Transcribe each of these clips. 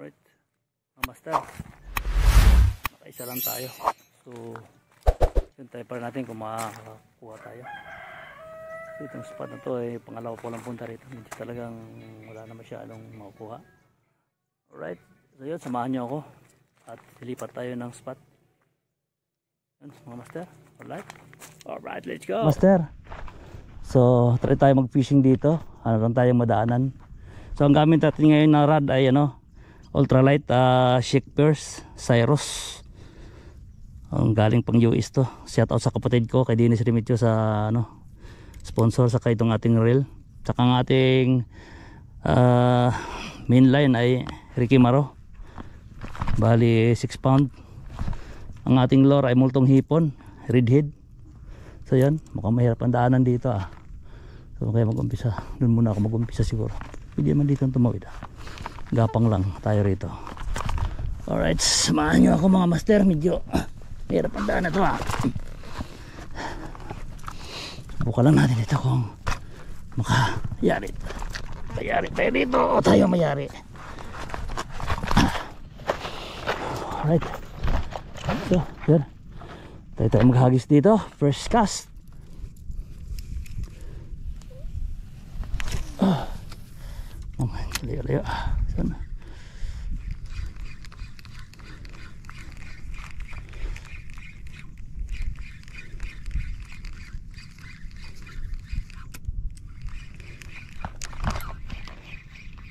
Alright, mga master, nakaisa lang tayo. So yun, tayo para natin kung makakakuha tayo. So itong spot na to ay pangalawa po lang punta rito. Medyo talagang wala na masyadong makukuha. Alright, so yun, samahan nyo ako at lilipat tayo ng spot. Yun mga master. Alright, let's go master. So try tayo mag fishing dito. Ano lang tayong madaanan. So ang gamit natin ngayon na rod ay ultralight Shakers Cyrus. Ang galing pang US to. Shout out sa kapatid ko kay Dennis Remedyo sa sponsor sa itong ating reel. Saka ang ating mainline ay Ricky Maro. Bali 6 pound. Ang ating lure ay multong hipon, redhead. So yan, mukhang mahirap ang daanan dito So kaya mag-umpisa. Doon muna ako mag-umpisa siguro. Hindi man dito tumawid Gapang lang tayo rito. Alright, samahan nyo ako mga master. Medyo mahirap ang daan na to Buka lang natin ito kung makayari. Mayari tayo dito o tayo mayari. Alright, so yan, tayo maghagis dito. First cast. Layo sana.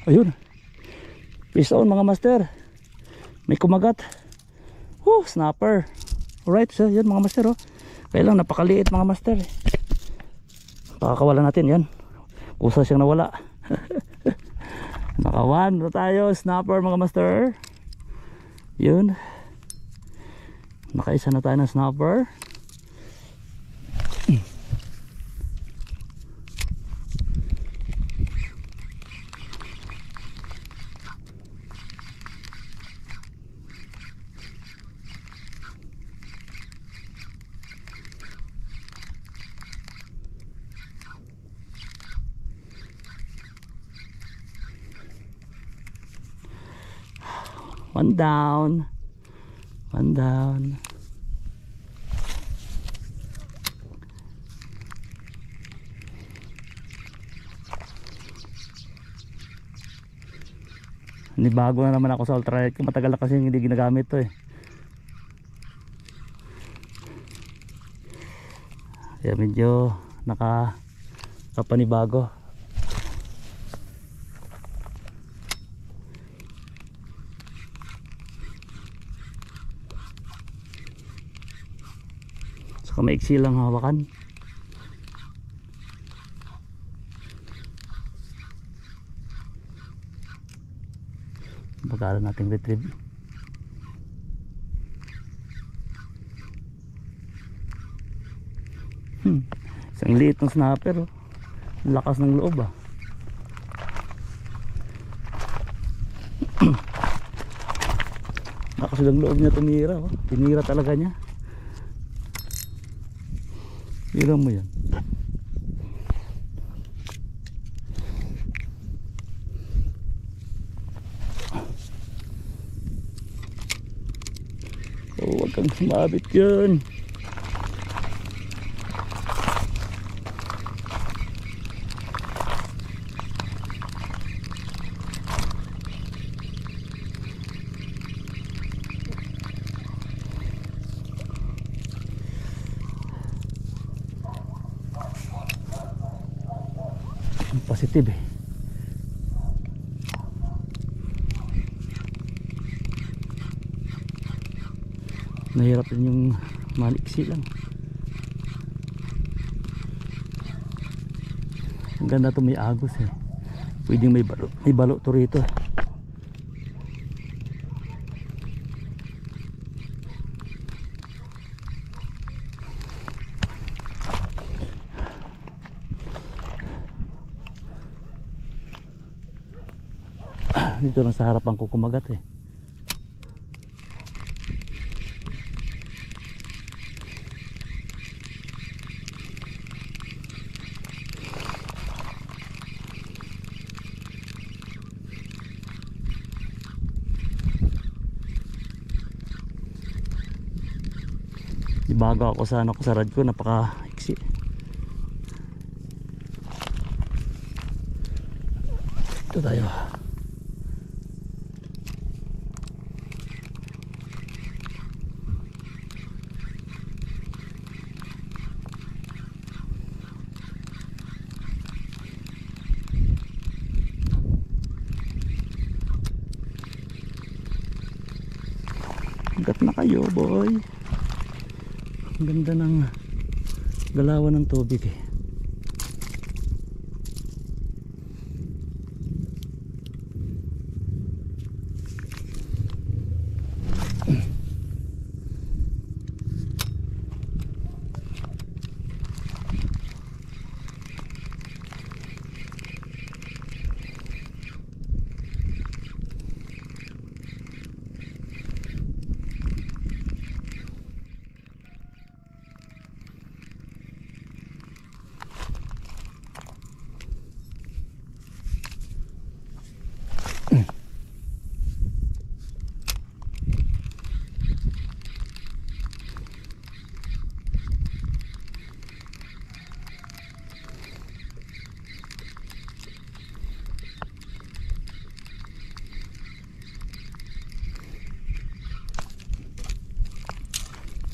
Ayun, fish on mga master. May kumagat. Snapper. Alright, so yun mga master kaya lang napakaliit mga master pakakawalan natin yan. Usa siyang nawala. Nakawan na tayo. Snapper mga master. Yun, nakaisa na tayo ng snapper. One down. One down. Hindi, bago na naman ako sa ultralight ko. Matagal na kasi hindi ginagamit to Kaya medyo nakapanibago. Saka maiksi lang hawakan. Pagkala natin retrieve. Isang liit ng snapper lakas ng loob lakas ng loob niya tumira tinira talaga niya. Bilang mo yan. Huwag kang sumabit yan. Positive Nahirap din yung maliksi lang. Ang ganda to, may agos pwedeng may balo to rito dito lang sa harapan ko kumagat bago ako sa ano ko sa rad ko, napaka-iksi. Ito tayo. Hanggat na kayo, boy. Ang ganda ng galawan ng tubig eh.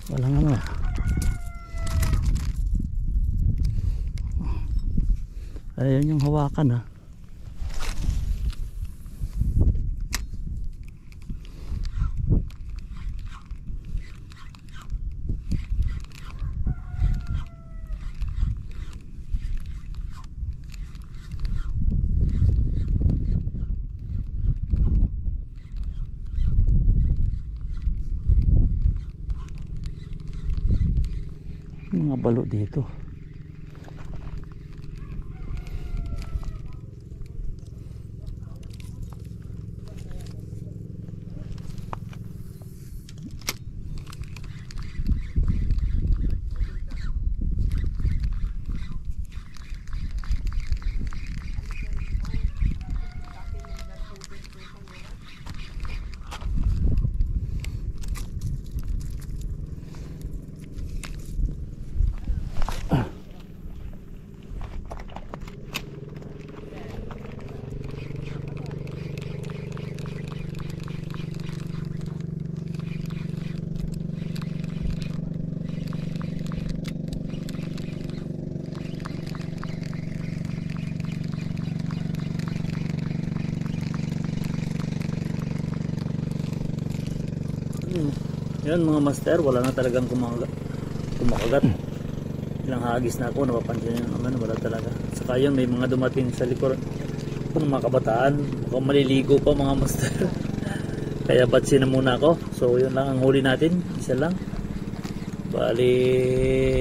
Walang ano. Ayan yung hawakan ha. Mga balo dito. Yan mga master, wala na talagang kumakagat. Ilang hagis na ako, napapansin nyo naman, wala talaga. Saka yun, may mga dumating sa likod kung mga kabataan, mukhang maliligo pa mga master. Kaya batsin na muna ako. So yun lang ang huli natin, isa lang. Bali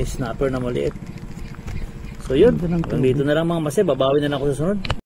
snapper na maliit. So yun, hanggang dito na lang mga master, babawi na lang ako sa sunod.